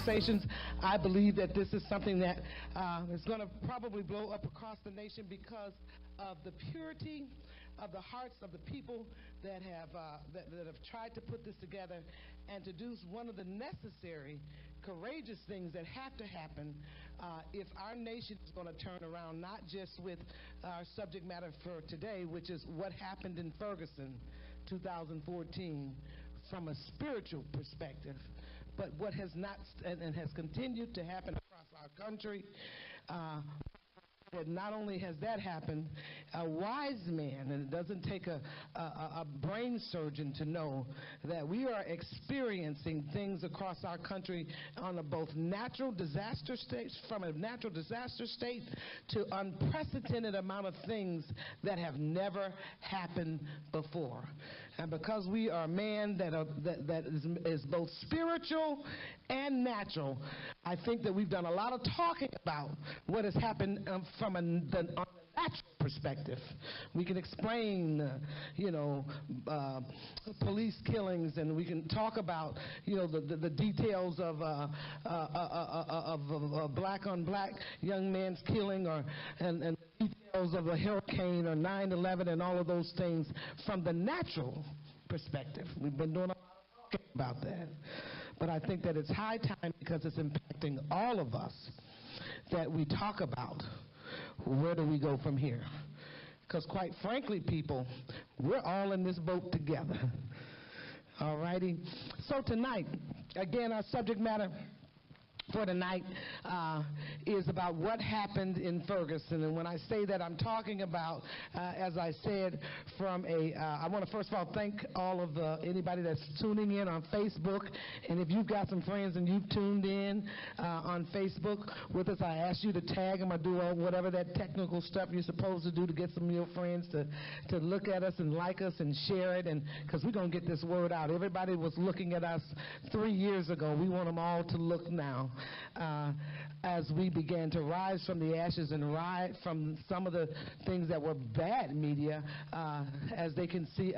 conversations. I believe that this is something that is going to probably blow up across the nation because of the purity of the hearts of the people that have tried to put this together and to do one of the necessary, courageous things that have to happen if our nation is going to turn around, not just with our subject matter for today, which is what happened in Ferguson 2014 from a spiritual perspective, but what has not and has continued to happen across our country. Not only has that happened, a wise man, and it doesn't take a brain surgeon to know that we are experiencing things across our country on both natural disaster states, from a natural disaster state to unprecedented amount of things that have never happened before. And because we are man that is both spiritual and natural, I think that we've done a lot of talking about what has happened from on the natural perspective. We can explain, police killings, and we can talk about, the details of black on black young man's killing, and details of a hurricane or 9/11 and all of those things from the natural perspective. We've been doing a lot of talking about that. But I think that it's high time, because it's impacting all of us, that we talk about where do we go from here. Because quite frankly, people, we're all in this boat together. All righty? So tonight, again, our subject matter for tonight is about what happened in Ferguson. And when I say that, I'm talking about, as I said, from I want to first of all thank all of anybody that's tuning in on Facebook. And if you've got some friends and you've tuned in on Facebook with us, I ask you to tag them or do whatever that technical stuff you're supposed to do to get some of your friends to look at us and like us and share it, and because we're going to get this word out. Everybody was looking at us 3 years ago. We want them all to look now. As we began to rise from the ashes and rise from some of the things that were bad media, as they can see,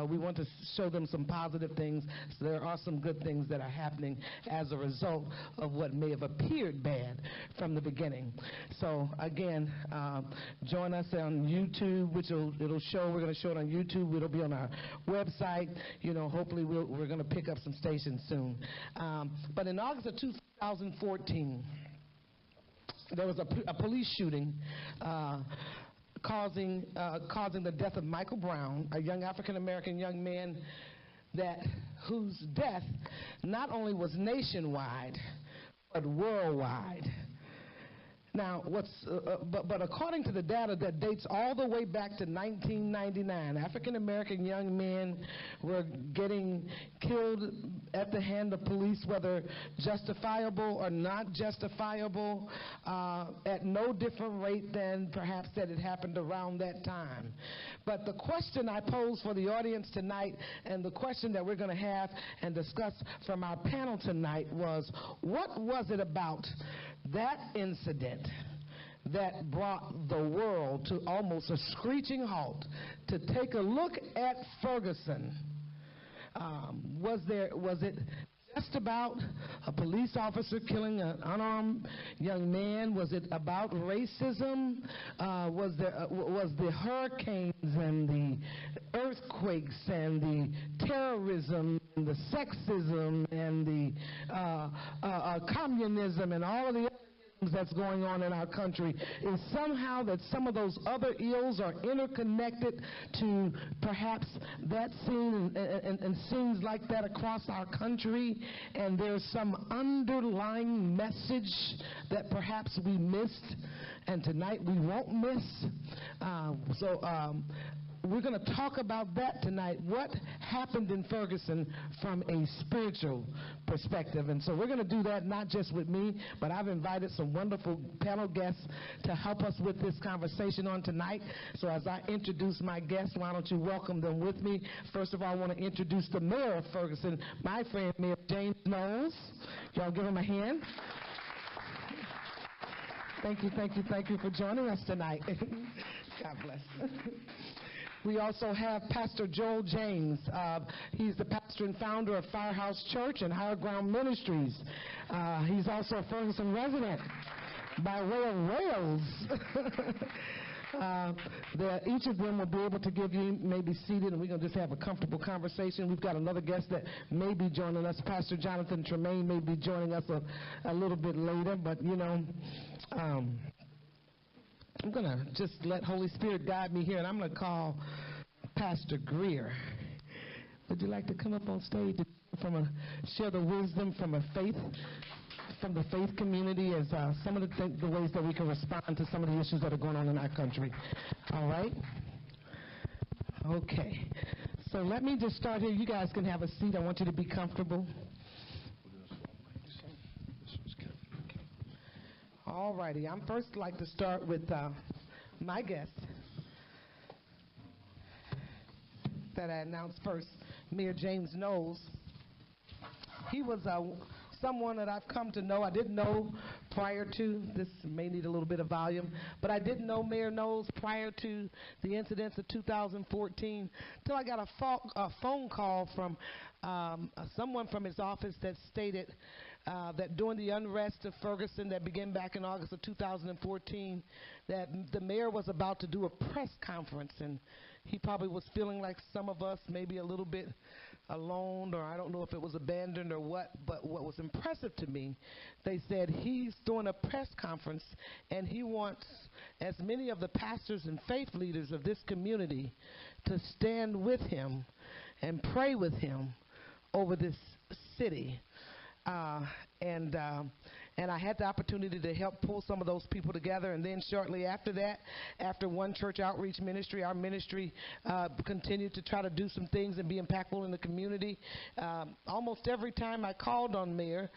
we want to show them some positive things. So there are some good things that are happening as a result of what may have appeared bad from the beginning. So again, join us on YouTube, which it'll show. We're going to show it on YouTube. It'll be on our website. Hopefully we're going to pick up some stations soon. But in August of 2014, there was a police shooting causing the death of Michael Brown, a young African-American young man whose death not only was nationwide, but worldwide. Now, but according to the data that dates all the way back to 1999, African-American young men were getting killed at the hand of police, whether justifiable or not justifiable, at no different rate than perhaps that it happened around that time. But the question I pose for the audience tonight, and the question that we're going to have and discuss from our panel tonight, was, what was it about that incident that brought the world to almost a screeching halt to take a look at Ferguson? Was it just about a police officer killing an unarmed young man? Was it about racism? Was the hurricanes and the earthquakes and the terrorism and the sexism and the communism and all of the other things that's going on in our country? Is somehow that some of those other ills are interconnected to perhaps that scene and scenes like that across our country, and there's some underlying message that perhaps we missed and tonight we won't miss? We're going to talk about that tonight, what happened in Ferguson from a spiritual perspective. And so we're going to do that not just with me, but I've invited some wonderful panel guests to help us with this conversation on tonight. So as I introduce my guests, why don't you welcome them with me? First of all, I want to introduce the mayor of Ferguson, my friend, Mayor James Knowles. Y'all give him a hand. Thank you for joining us tonight. God bless. We also have Pastor Joel James. He's the pastor and founder of Firehouse Church and Higher Ground Ministries. He's also a Ferguson resident by way of Wales. Each of them will be able to give you, maybe seated, and we're going to just have a comfortable conversation. We've got another guest that may be joining us. Pastor Jonathan Tremaine may be joining us a little bit later, but, I'm going to just let Holy Spirit guide me here, and I'm going to call Pastor Greer. Would you like to come up on stage to share the wisdom from the faith community as some of the ways that we can respond to some of the issues that are going on in our country? All right? Okay. So let me just start here. You guys can have a seat. I want you to be comfortable. All righty. I'm first like to start with my guest that I announced first, Mayor James Knowles. He was someone that I've come to know. I didn't know prior to, this may need a little bit of volume, but I didn't know Mayor Knowles prior to the incidents of 2014 until I got a phone call from someone from his office that stated that during the unrest of Ferguson that began back in August of 2014, that the mayor was about to do a press conference, and he probably was feeling like some of us, maybe a little bit alone, or I don't know if it was abandoned or what, but what was impressive to me, they said he's doing a press conference and he wants as many of the pastors and faith leaders of this community to stand with him and pray with him over this city. And I had the opportunity to help pull some of those people together. And then shortly after that, after One Church Outreach Ministry, our ministry continued to try to do some things and be impactful in the community. Almost every time I called on Mayor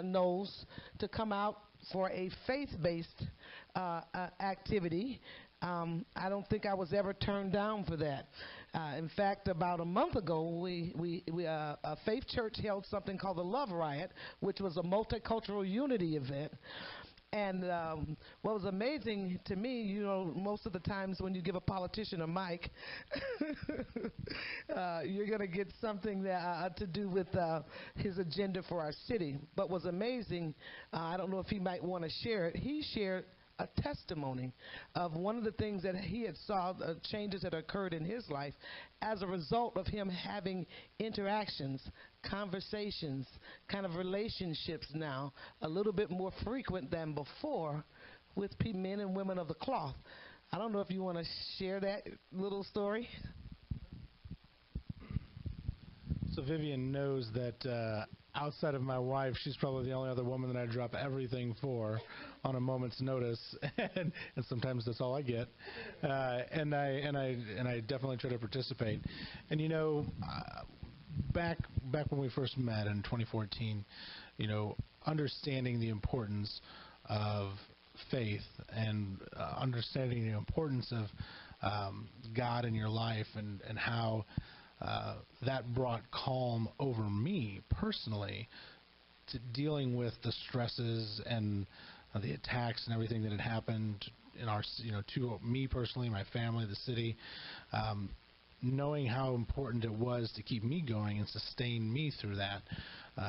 Knowles to come out for a faith-based activity, I don't think I was ever turned down for that. In fact, about a month ago, a faith church held something called the Love Riot, which was a multicultural unity event. And what was amazing to me, most of the times when you give a politician a mic, you're going to get something to do with his agenda for our city. But what's amazing, I don't know if he might want to share it, he shared a testimony of one of the things that he had saw, changes that occurred in his life as a result of him having interactions, conversations, kind of relationships now a little bit more frequent than before with men and women of the cloth. I don't know if you want to share that little story. So Vivian knows that outside of my wife, she's probably the only other woman that I drop everything for on a moment's notice, and sometimes that's all I get. And I definitely try to participate. And back when we first met in 2014, understanding the importance of faith and understanding the importance of God in your life and how that brought calm over me personally to dealing with the stresses and the attacks and everything that had happened in our, to me personally, my family, the city, knowing how important it was to keep me going and sustain me through that.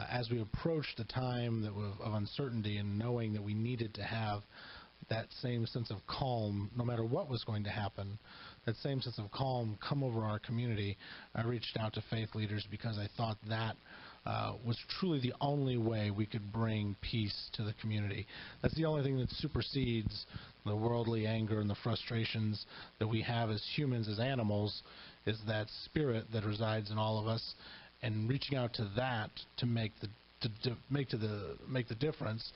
As we approached the time of uncertainty and knowing that we needed to have that same sense of calm, no matter what was going to happen, that same sense of calm come over our community, I reached out to faith leaders because I thought that was truly the only way we could bring peace to the community. That's the only thing that supersedes the worldly anger and the frustrations that we have as humans, as animals, is that spirit that resides in all of us, and reaching out to that to make the difference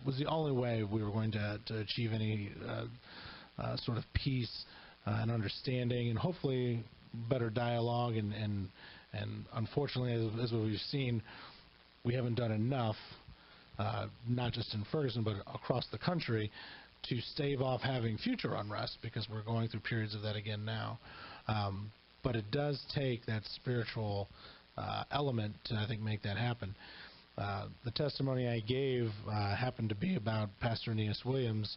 was the only way we were going to achieve any sort of peace and understanding, and hopefully better dialogue. And unfortunately, as we've seen, we haven't done enough, not just in Ferguson but across the country, to stave off having future unrest, because we're going through periods of that again now. But it does take that spiritual element to, I think, make that happen. The testimony I gave happened to be about Pastor Aeneas Williams,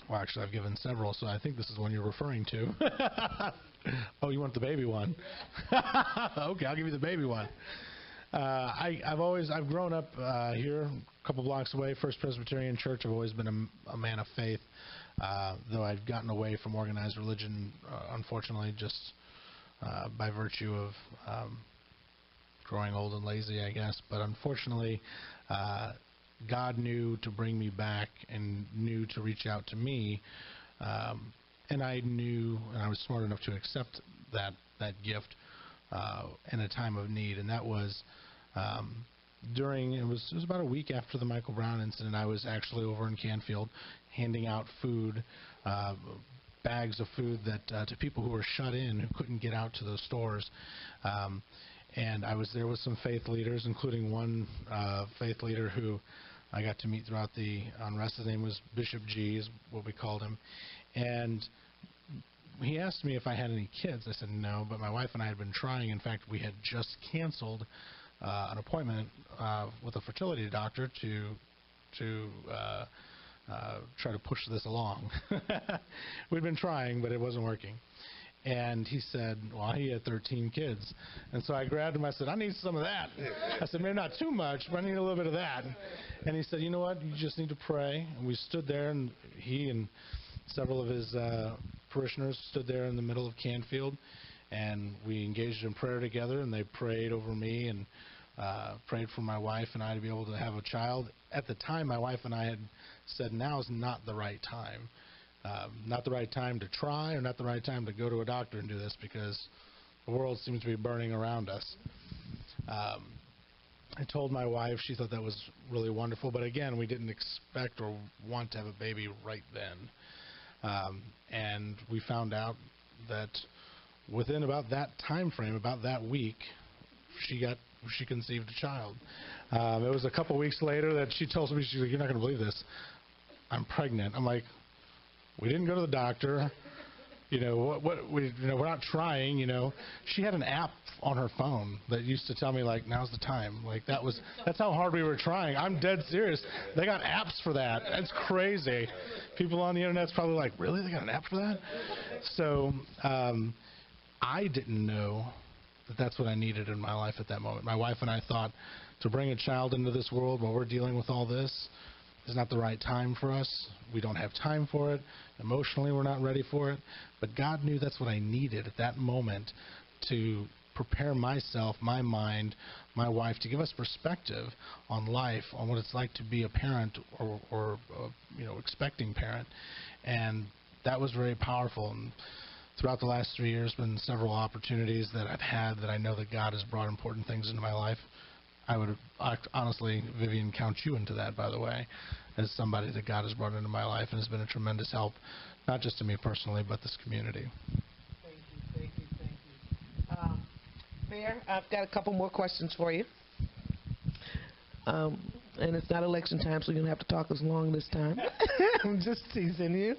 Well, actually, I've given several, so I think this is one you're referring to. Oh, you want the baby one? Okay, I'll give you the baby one. I've grown up here, a couple blocks away, First Presbyterian Church. I've always been a man of faith, though I've gotten away from organized religion, unfortunately, just by virtue of growing old and lazy, I guess. But unfortunately, God knew to bring me back and knew to reach out to me, and I knew, and I was smart enough to accept that gift in a time of need, and that was it was about a week after the Michael Brown incident. I was actually over in Canfield handing out food, bags of food that to people who were shut in, who couldn't get out to those stores. And I was there with some faith leaders, including one faith leader who I got to meet throughout the unrest. His name was Bishop G, is what we called him. And he asked me if I had any kids. I said no, but my wife and I had been trying. In fact, we had just canceled an appointment with a fertility doctor to try to push this along. We'd been trying, but it wasn't working. And he said, well, he had 13 kids. And so I grabbed him. I said, I need some of that. I said, maybe not too much, but I need a little bit of that. And he said, you know what? You just need to pray. And we stood there, and he and several of his parishioners stood there in the middle of Canfield, and we engaged in prayer together, and they prayed over me and prayed for my wife and I to be able to have a child. At the time, my wife and I had said, now is not the right time. Not the right time to try, or not the right time to go to a doctor and do this, because the world seems to be burning around us. I told my wife. She thought that was really wonderful, but again, we didn't expect or want to have a baby right then. And we found out that within about that time frame, about that week, she conceived a child. It was a couple weeks later that she told me, she's like, you're not going to believe this, I'm pregnant. I'm like, we didn't go to the doctor. We're not trying. She had an app on her phone that used to tell me, like, now's the time. Like, that's how hard we were trying. I'm dead serious. They got apps for that. That's crazy. People on the internet's probably like, really? They got an app for that? So I didn't know that that's what I needed in my life at that moment. My wife and I thought to bring a child into this world while we're dealing with all this is not the right time for us. We don't have time for it. Emotionally, we're not ready for it. But God knew that's what I needed at that moment to prepare myself, my mind, my wife, to give us perspective on life, on what it's like to be a parent or expecting parent. And that was very powerful. And throughout the last 3 years, been several opportunities that I've had that I know that God has brought important things into my life. I would honestly, Vivian, count you into that, by the way, as somebody that God has brought into my life and has been a tremendous help, not just to me personally, but this community. Thank you. Mayor, I've got a couple more questions for you. And it's not election time, so you don't have to talk as long this time. I'm just teasing you.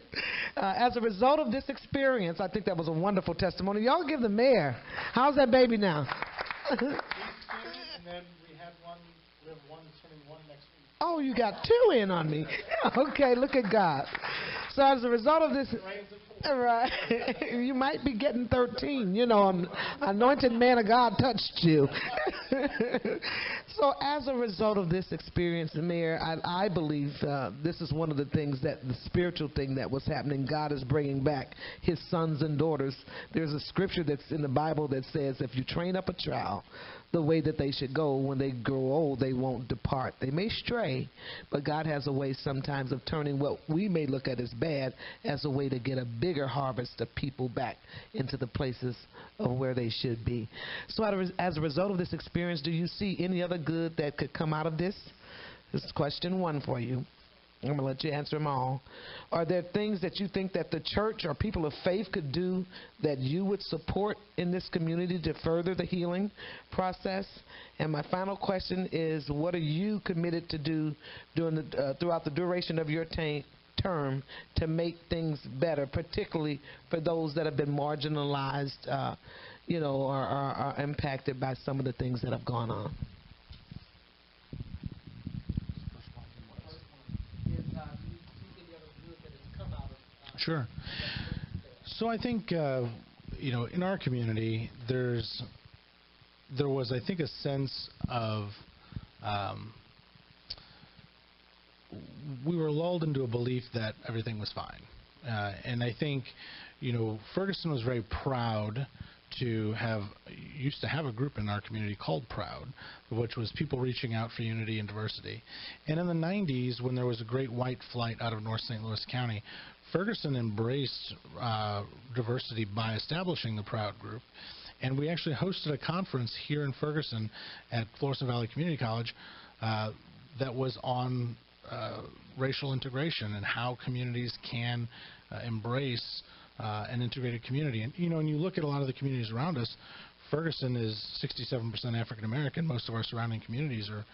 As a result of this experience, I think that was a wonderful testimony. Y'all give the mayor. How's that baby now? And then we have one turning one next week. Oh, you got two in on me. Okay, look at God. So as a result of this, right, you might be getting 13. Anointed man of God touched you. So as a result of this experience, Mayor, I believe this is one of the things, that the spiritual thing that was happening. God is bringing back his sons and daughters. There's a scripture that's in the Bible that says, if you train up a child the way that they should go, when they grow old, they won't depart. They may stray, but God has a way sometimes of turning what we may look at as bad as a way to get a bigger harvest of people back into the places of where they should be. So as a result of this experience, do you see any other good that could come out of this? This is question one for you. I'm going to let you answer them all. Are there things that you think that the church or people of faith could do that you would support in this community to further the healing process? And my final question is, what are you committed to do throughout the duration of your term to make things better, particularly for those that have been marginalized, or are impacted by some of the things that have gone on? Sure. So I think, in our community, there was, I think, a sense of we were lulled into a belief that everything was fine. And I think, Ferguson was very proud used to have a group in our community called Proud, which was people reaching out for unity and diversity. And in the 90s, when there was a great white flight out of North St. Louis County, Ferguson embraced diversity by establishing the Proud group. And we actually hosted a conference here in Ferguson at Florissant Valley Community College that was on racial integration and how communities can embrace an integrated community. And, when you look at a lot of the communities around us, Ferguson is 67% African American. Most of our surrounding communities are,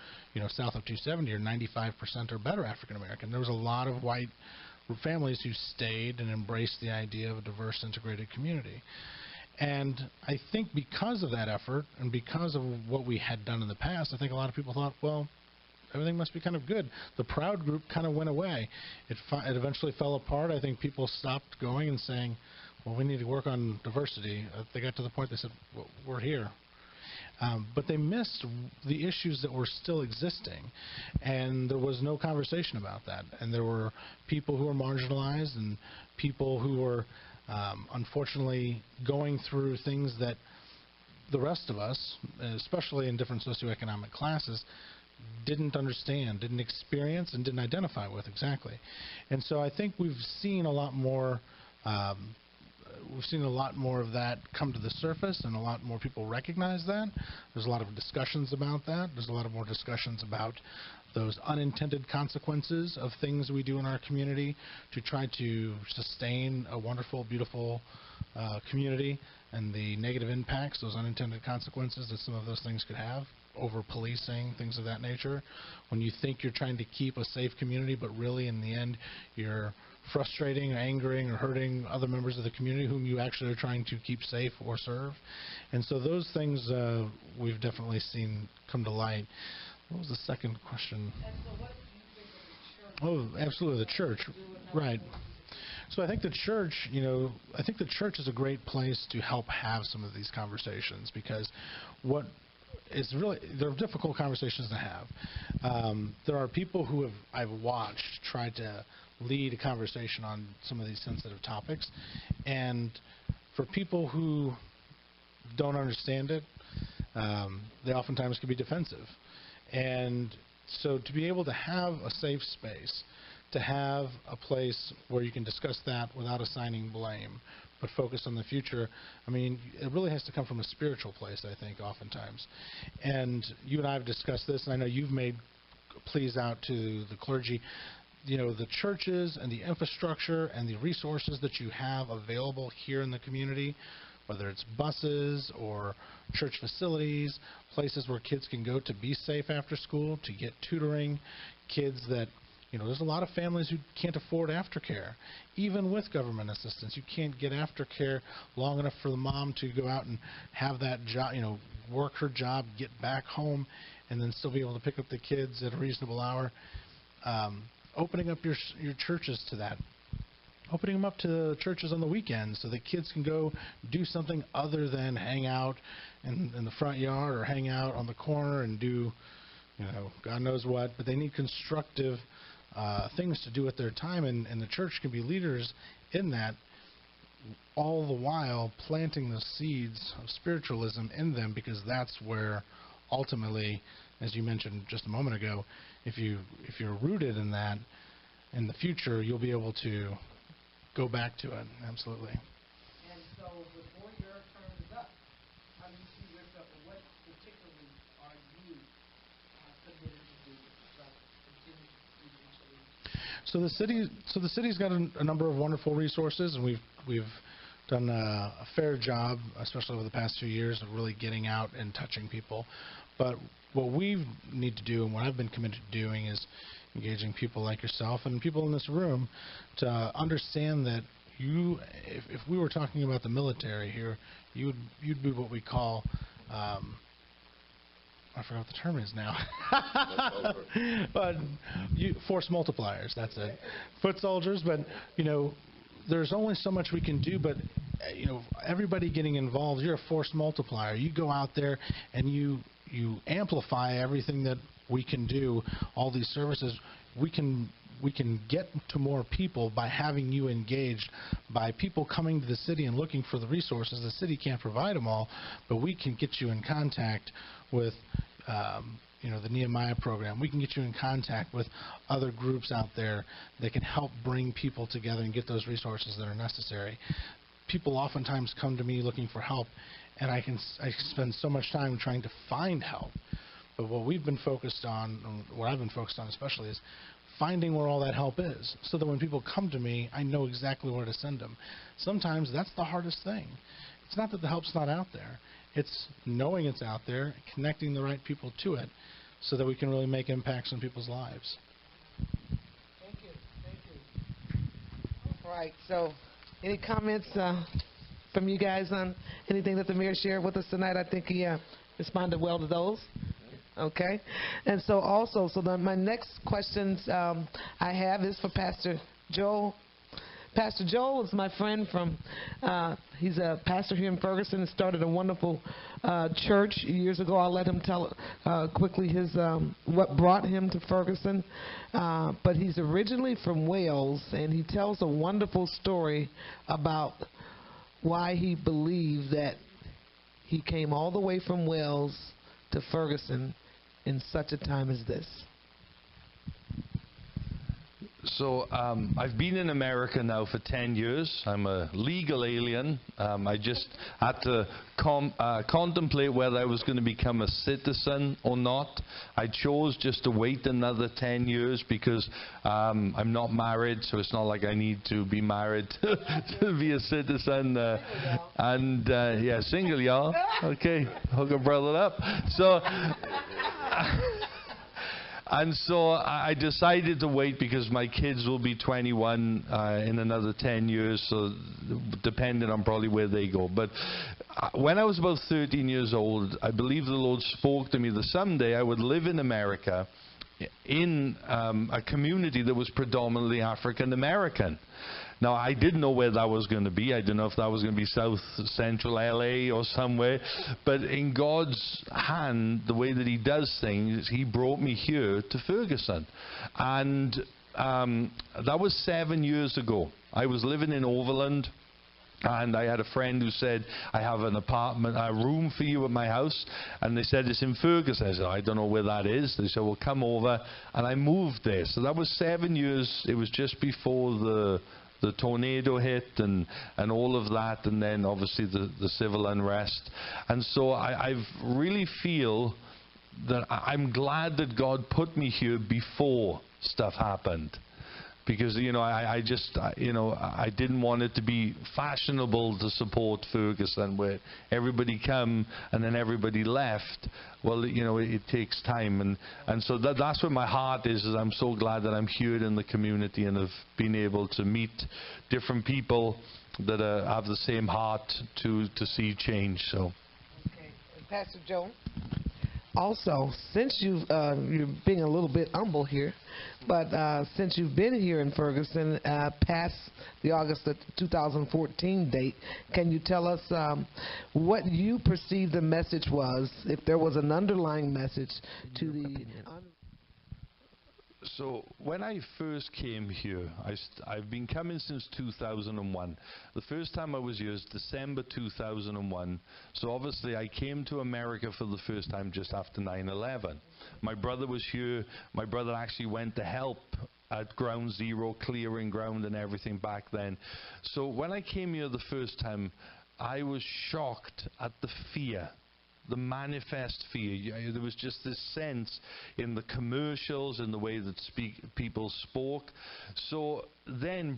south of 270 or 95% or better African American. There was a lot of white families who stayed and embraced the idea of a diverse, integrated community. And I think because of that effort and because of what we had done in the past, I think a lot of people thought, well, everything must be kind of good. The Proud group kind of went away. It eventually fell apart. I think people stopped going and saying, well, we need to work on diversity. They got to the point they said, well, we're here. But they missed the issues that were still existing, and there was no conversation about that. And there were people who were marginalized and people who were unfortunately going through things that the rest of us, especially in different socioeconomic classes, didn't understand, didn't experience, and didn't identify with exactly. And so I think we've seen a lot more of that come to the surface, and a lot more people recognize that. There's a lot of discussions about that. There's a lot of more discussions about those unintended consequences of things we do in our community to try to sustain a wonderful, beautiful community, and the negative impacts, those unintended consequences that some of those things could have, over policing, things of that nature. When you think you're trying to keep a safe community, but really in the end you're frustrating, or angering, or hurting other members of the community whom you actually are trying to keep safe or serve. And so those things we've definitely seen come to light. What was the second question? And so what do you think of the church? Oh, absolutely, the church. Right. So I think the church, is a great place to help have some of these conversations, because they're difficult conversations to have. There are people who I've watched try to lead a conversation on some of these sensitive topics, and for people who don't understand it, they oftentimes can be defensive. And so to be able to have a safe space, to have a place where you can discuss that without assigning blame, but focus on the future, it really has to come from a spiritual place, I think, oftentimes. And you and I have discussed this, and I know you've made pleas out to the clergy. The churches and the infrastructure and the resources that you have available here in the community, whether it's buses or church facilities, places where kids can go to be safe after school, to get tutoring, kids that, there's a lot of families who can't afford aftercare. Even with government assistance, you can't get aftercare long enough for the mom to go out and have that job, work her job, get back home, and then still be able to pick up the kids at a reasonable hour. Opening up your churches to that. Opening them up to churches on the weekends so that kids can go do something other than hang out in the front yard or hang out on the corner and do, God knows what. But they need constructive things to do with their time, and the church can be leaders in that, all the while planting the seeds of spiritualism in them, because that's where ultimately, as you mentioned just a moment ago, if you're rooted in that, in the future, you'll be able to go back to it. Absolutely. And so before your term is up, how do you see yourself, and what particularly are you committed to do to continue to see each other? So the city's got a number of wonderful resources, and we've done a fair job, especially over the past few years, of really getting out and touching people. But what we need to do, and what I've been committed to doing, is engaging people like yourself and people in this room to understand that if we were talking about the military here, you'd be what we call, I forgot what the term is now. But force multipliers, that's it. Foot soldiers, but there's only so much we can do, but everybody getting involved, you're a force multiplier. You go out there and you amplify everything that we can do, all these services. We can get to more people by having you engaged, by people coming to the city and looking for the resources. The city can't provide them all, but we can get you in contact with the Nehemiah program. We can get you in contact with other groups out there that can help bring people together and get those resources that are necessary. People oftentimes come to me looking for help, and I spend so much time trying to find help. But what we've been focused on, what I've been focused on especially, is finding where all that help is, so that when people come to me, I know exactly where to send them. Sometimes that's the hardest thing. It's not that the help's not out there. It's knowing it's out there, connecting the right people to it, so that we can really make impacts on people's lives. Thank you. All right, so any comments from you guys on anything that the mayor shared with us tonight? I think he responded well to those. Okay. And so also, my next questions I have is for Pastor Joel. Pastor Joel is my friend from, he's a pastor here in Ferguson and started a wonderful church years ago. I'll let him tell quickly what brought him to Ferguson. But he's originally from Wales, and he tells a wonderful story about why he believed that he came all the way from Wales to Ferguson in such a time as this. So I've been in America now for 10 years. I'm a legal alien. I just had to contemplate whether I was going to become a citizen or not. I chose just to wait another 10 years because I'm not married, so it's not like I need to be married to be a citizen. Single, y'all. Okay, hook a brother up. So... And so I decided to wait because my kids will be 21 in another 10 years, so depending on probably where they go. But when I was about 13 years old, I believe the Lord spoke to me that someday I would live in America in a community that was predominantly African American. Now, I didn't know where that was going to be. I didn't know if that was going to be South Central LA or somewhere. But in God's hand, the way that He does things, He brought me here to Ferguson. And that was 7 years ago. I was living in Overland. And I had a friend who said, I have an apartment, a room for you at my house. And they said, it's in Ferguson. I said, I don't know where that is. They said, well, come over. And I moved there. So that was 7 years. It was just before the tornado hit and all of that, and then obviously the civil unrest. And so I really feel that I'm glad that God put me here before stuff happened. Because, I didn't want it to be fashionable to support Ferguson, where everybody come and then everybody left. Well, it takes time. And so that's where my heart is I'm so glad that I'm here in the community and have been able to meet different people that have the same heart to see change. So. Okay. And Pastor Joe, also, since you're being a little bit humble here, but since you've been here in Ferguson past the August of 2014 date, can you tell us what you perceive the message was, if there was an underlying message to the... So when I first came here, I've been coming since 2001. The first time I was here was December 2001. So obviously I came to America for the first time just after 9/11. My brother was here. My brother actually went to help at Ground Zero, clearing ground and everything back then. So when I came here the first time, I was shocked at the fear. The manifest fear. There was just this sense in the commercials and the way that people spoke. So then,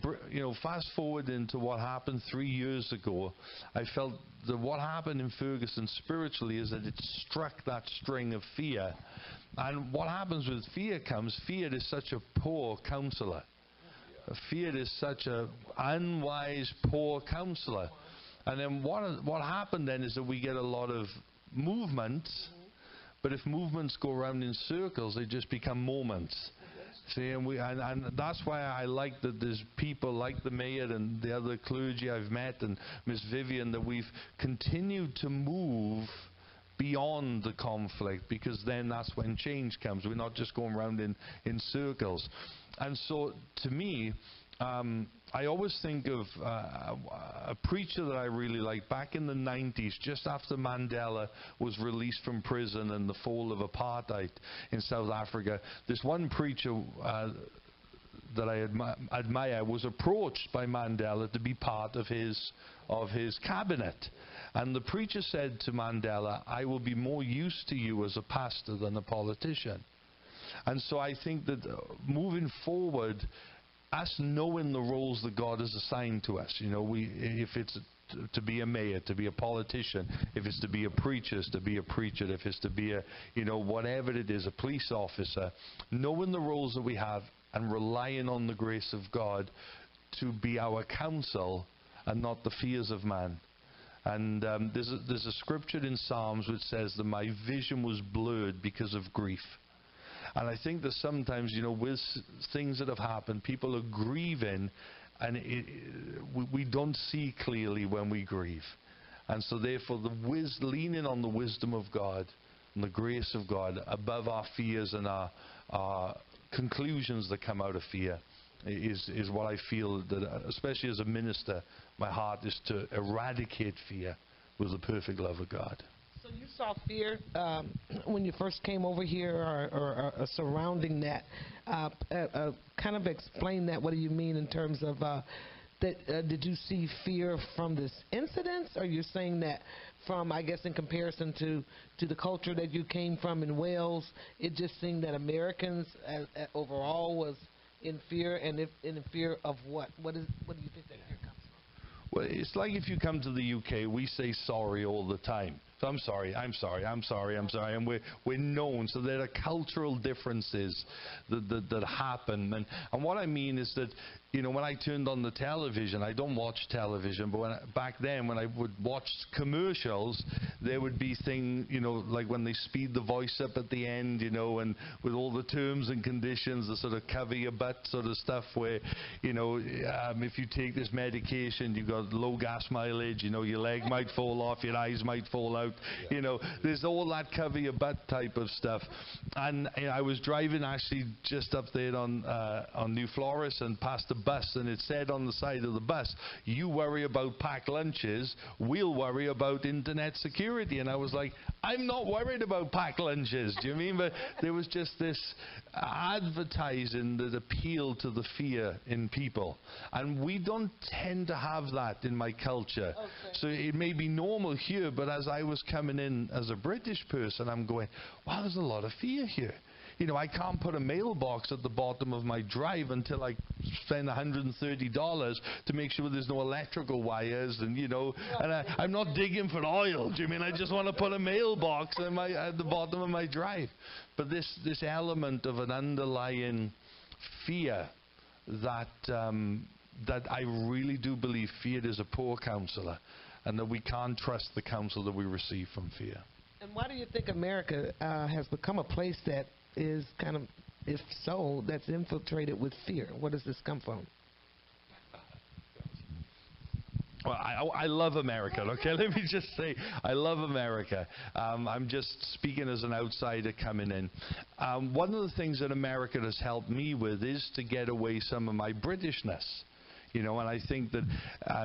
fast forward into what happened 3 years ago, I felt that what happened in Ferguson spiritually is that it struck that string of fear. And what happens with fear is such a poor counselor. Fear is such an unwise, poor counselor. And then what happened then is that we get a lot of movements, but if movements go around in circles, they just become moments. See, and that's why I like that there's people like the mayor and the other clergy I've met and Miss Vivian, that we've continued to move beyond the conflict, because then that's when change comes. We're not just going around in circles. And so, to me, I always think of a preacher that I really like back in the 90s, just after Mandela was released from prison and the fall of apartheid in South Africa. This one preacher that I admire was approached by Mandela to be part of his cabinet. And the preacher said to Mandela, "I will be more used to you as a pastor than a politician." And so I think that moving forward, us knowing the roles that God has assigned to us, if it's to be a mayor, to be a politician, if it's to be a preacher, it's to be a preacher, if it's to be a, whatever it is, a police officer, knowing the roles that we have and relying on the grace of God to be our counsel and not the fears of man. And there's a scripture in Psalms which says that my vision was blurred because of grief. And I think that sometimes, with things that have happened, people are grieving, and we don't see clearly when we grieve. And so therefore, leaning on the wisdom of God and the grace of God above our fears and our conclusions that come out of fear is what I feel that, especially as a minister, my heart is to eradicate fear with the perfect love of God. So you saw fear when you first came over here, or surrounding that. Kind of explain that. What do you mean in terms of did you see fear from this incident? Or you're saying that from, I guess, in comparison to the culture that you came from in Wales, it just seemed that Americans overall was in fear, and in fear of what? What do you think that fear comes from? Well, it's like if you come to the UK, we say sorry all the time. So I'm sorry, and we're known. So there are cultural differences that happen, and what I mean is that, when I turned on the television, I don't watch television, but back then when I would watch commercials, there would be things, like when they speed the voice up at the end, and with all the terms and conditions, the sort of cover your butt sort of stuff, where, if you take this medication, you've got low gas mileage, your leg might fall off, your eyes might fall out, there's all that cover your butt type of stuff. And I was driving actually just up there on New Flores and past the bus, and it said on the side of the bus, "You worry about packed lunches, we'll worry about internet security." And I was like, I'm not worried about packed lunches. Do you mean? But there was just this advertising that appealed to the fear in people, and we don't tend to have that in my culture. Okay. So it may be normal here, but as I was coming in as a British person, I'm going, wow, there's a lot of fear here. I can't put a mailbox at the bottom of my drive until I spend $130 to make sure there's no electrical wires, and I'm not digging for oil. Do you mean I just want to put a mailbox at the bottom of my drive? But this element of an underlying fear that I really do believe fear is a poor counselor, and that we can't trust the counsel that we receive from fear. And why do you think America has become a place that is kind of, if so, that's infiltrated with fear? Where does this come from? Well, I love America, okay? Let me just say, I love America. I'm just speaking as an outsider coming in. One of the things that America has helped me with is to get away some of my Britishness. And I think that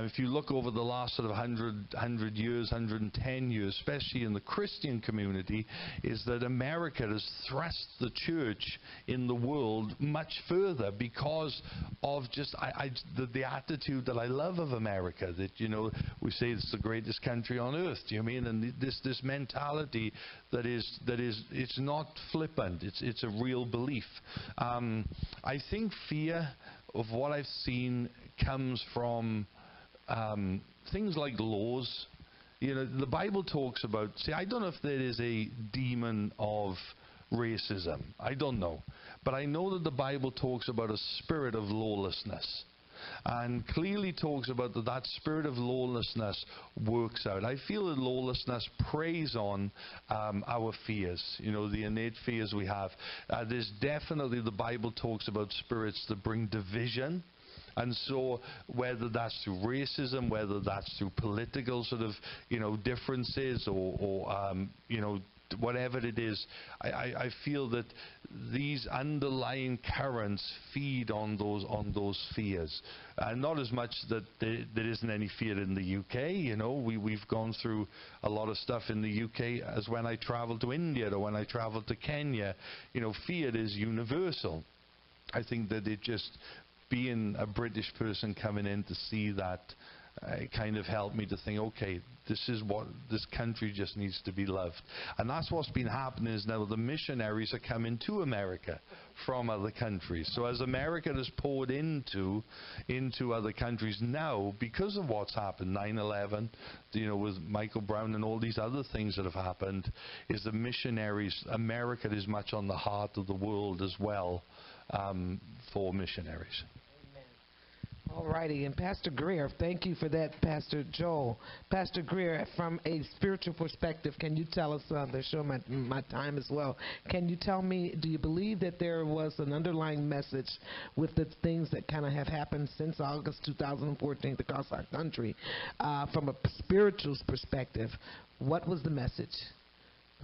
if you look over the last sort of 100 years, 110 years, especially in the Christian community, is that America has thrust the church in the world much further because of just the attitude that I love of America. That, we say it's the greatest country on earth. Do you mean? And this mentality that is it's not flippant. It's a real belief. I think fear of what I've seen comes from things like laws. The Bible talks about, I don't know if there is a demon of racism. I don't know. But I know that the Bible talks about a spirit of lawlessness. and clearly talks about that spirit of lawlessness works out. I feel that lawlessness preys on our fears, the innate fears we have. There's definitely, the Bible talks about spirits that bring division. And so whether that's through racism, whether that's through political sort of, differences or whatever it is, I feel that these underlying currents feed on those fears. Not as much that there isn't any fear in the UK. We've gone through a lot of stuff in the UK as when I travel to India or when I travel to Kenya. Fear is universal. I think that it just, being a British person coming in to see that, kind of helped me to think, okay, this is what this country just needs to be loved. And that's what's been happening, is now the missionaries are coming to America from other countries. So as America has poured into other countries now, because of what's happened, 9/11, with Michael Brown and all these other things that have happened, is the missionaries, America is much on the heart of the world as well, for missionaries. All righty, and Pastor Greer, thank you for that, Pastor Joel. Pastor Greer, from a spiritual perspective, can you tell us, they're showing my time as well, can you tell me, do you believe that there was an underlying message with the things that kind of have happened since August 2014 across our country? From a spiritual perspective, what was the message?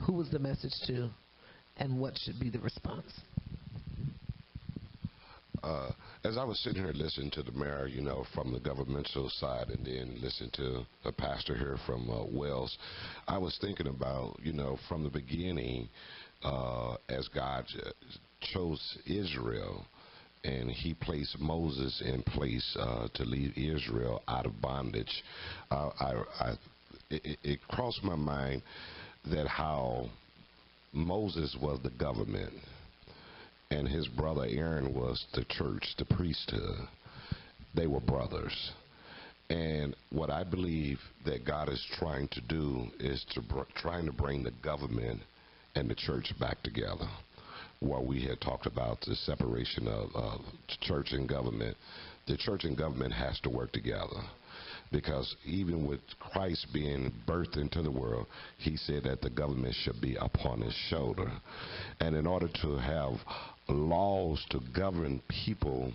Who was the message to? And what should be the response? As I was sitting here listening to the mayor, from the governmental side, and then listening to the pastor here from Wales, I was thinking about, from the beginning, as God chose Israel, and he placed Moses in place to lead Israel out of bondage, it crossed my mind that how Moses was the government, and his brother Aaron was the church, the priesthood. They were brothers. And what I believe that God is trying to do is trying to bring the government and the church back together. While we had talked about the separation of church and government, the church and government has to work together. Because even with Christ being birthed into the world, he said that the government should be upon his shoulder. And in order to have laws to govern people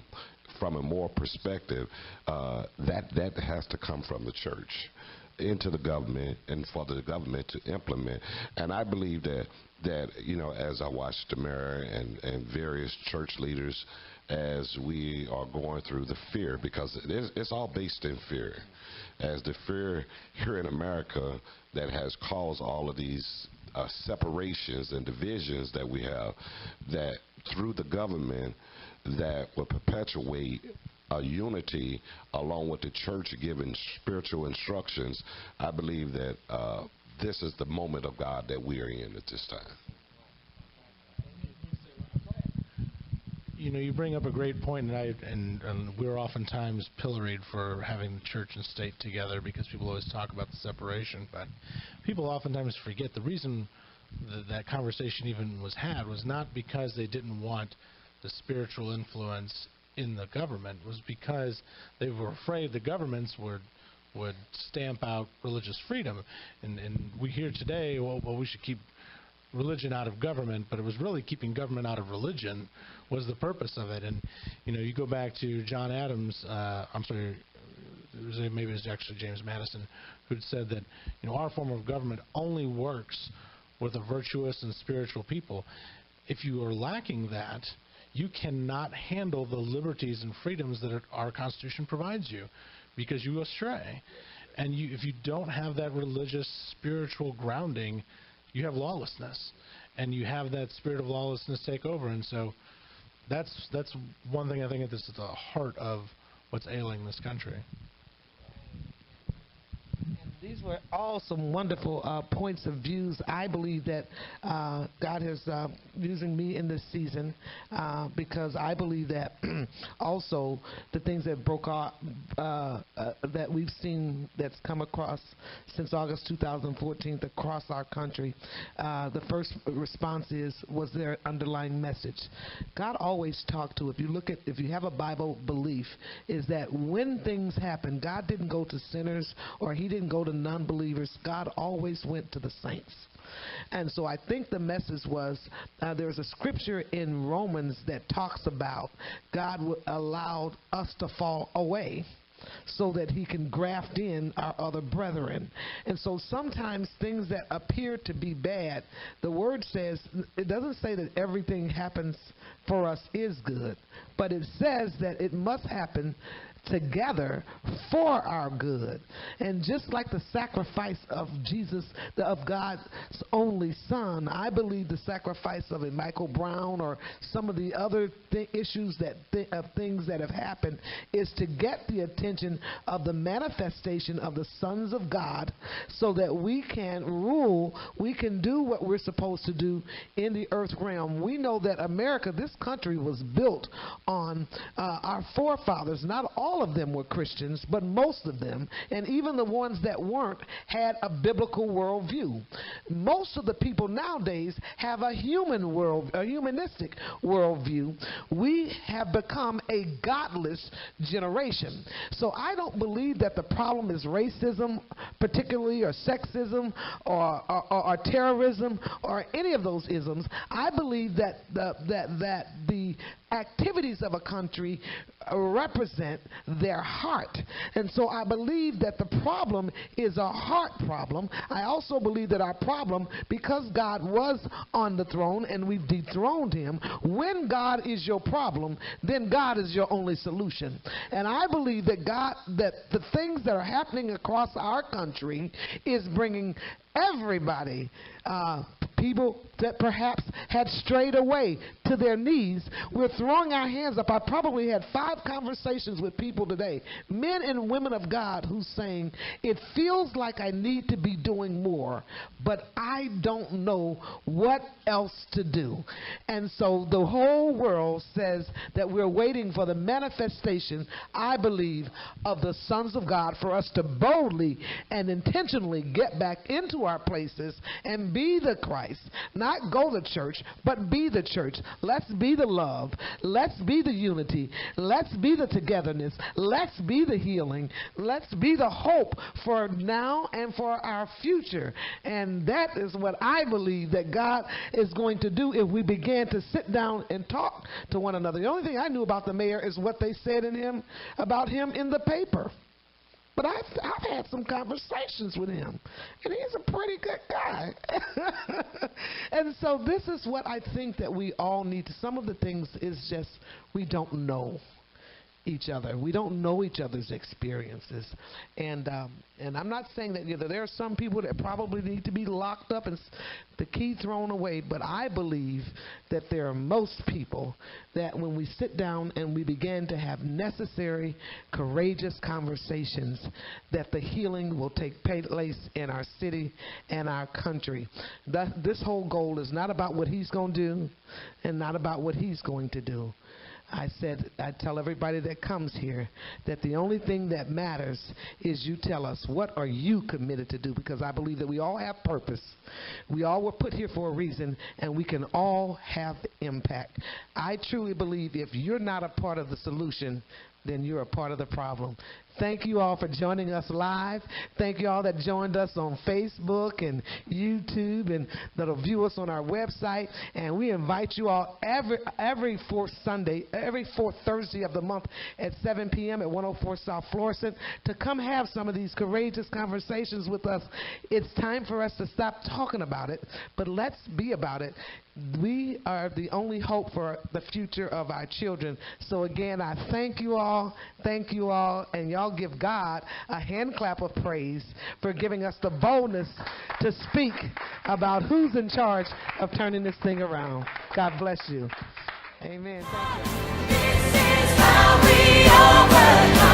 from a moral perspective, that has to come from the church into the government, and for the government to implement. And I believe that as I watched the mayor and various church leaders, as we are going through the fear, because it's all based in fear, as the fear here in America that has caused all of these separations and divisions that we have, that through the government that will perpetuate a unity along with the church giving spiritual instructions. I believe that this is the moment of God that we are in at this time. You bring up a great point, and we're oftentimes pilloried for having the church and state together because people always talk about the separation. But people oftentimes forget the reason that conversation even was had was not because they didn't want the spiritual influence in the government. It was because they were afraid the governments would stamp out religious freedom. And we hear today, well, we should keep religion out of government, but it was really keeping government out of religion was the purpose of it. And you go back to John Adams, maybe it was actually James Madison, who'd said that our form of government only works with a virtuous and spiritual people. If you are lacking that, you cannot handle the liberties and freedoms that our Constitution provides you, because you astray. And if you don't have that religious, spiritual grounding, you have lawlessness, and you have that spirit of lawlessness take over. And so that's one thing I think that this is the heart of what's ailing this country. And these those were all some wonderful points of views. I believe that God is using me in this season because I believe that also the things that broke out that we've seen that's come across since August 2014 across our country, the first response was their underlying message. God always talked to, if you have a Bible belief, is that when things happen, God didn't go to sinners or he didn't go to non-believers. God always went to the saints. And so I think the message was there's a scripture in Romans that talks about God allowed us to fall away so that he can graft in our other brethren. And so sometimes things that appear to be bad, the word says, it doesn't say that everything happens for us is good, but it says that it must happen together for our good. And just like the sacrifice of Jesus, of God's only Son, I believe the sacrifice of a Michael Brown or some of the other issues of things that have happened is to get the attention of the manifestation of the sons of God so that we can rule, we can do what we're supposed to do in the earth realm. We know that America, this country, was built on our forefathers. Not all of them were Christians, but most of them, and even the ones that weren't, had a biblical worldview. Most of the people nowadays have a humanistic worldview. We have become a godless generation. So I don't believe that the problem is racism, particularly, or sexism, or terrorism, or any of those isms. I believe that the activities of a country represent their heart. And so I believe that the problem is a heart problem. I also believe that our problem, because God was on the throne and we've dethroned him, when God is your problem, then God is your only solution. And I believe that that the things that are happening across our country is bringing everybody, people that perhaps had strayed away, to their knees. We're throwing our hands up. I probably had 5 conversations with people today, men and women of God, who's saying, it feels like I need to be doing more, but I don't know what else to do. And so the whole world says that we're waiting for the manifestation, I believe, of the sons of God for us to boldly and intentionally get back into our places and be the Christ. Not go to church, but be the church. Let's be the love. Let's be the unity. Let's be the togetherness. Let's be the healing. Let's be the hope for now and for our future. And that is what I believe that God is going to do if we begin to sit down and talk to one another. The only thing I knew about the mayor is what they said about him in the paper. But I've had some conversations with him, and he's a pretty good guy. And so this is what I think that we all need to. Some of the things is just we don't know each other. We don't know each other's experiences. And I'm not saying that there are some people that probably need to be locked up and the key thrown away, but I believe that there are most people that when we sit down and we begin to have necessary, courageous conversations, that the healing will take place in our city and our country. This whole goal is not about what he's going to do and not about what he's going to do. I tell everybody that comes here that the only thing that matters is you tell us, what are you committed to do? Because I believe that we all have purpose. We all were put here for a reason, and we can all have impact. I truly believe if you're not a part of the solution, then you're a part of the problem. Thank you all for joining us live. Thank you all that joined us on Facebook and YouTube and that'll view us on our website. And we invite you all every fourth Thursday of the month at 7 p.m. at 104 South Florissant to come have some of these courageous conversations with us. It's time for us to stop talking about it, but let's be about it. We are the only hope for the future of our children. So again, I thank you all, and y'all give God a hand clap of praise for giving us the boldness to speak about who's in charge of turning this thing around. God bless you. Amen. Thank you. This is how we overcome.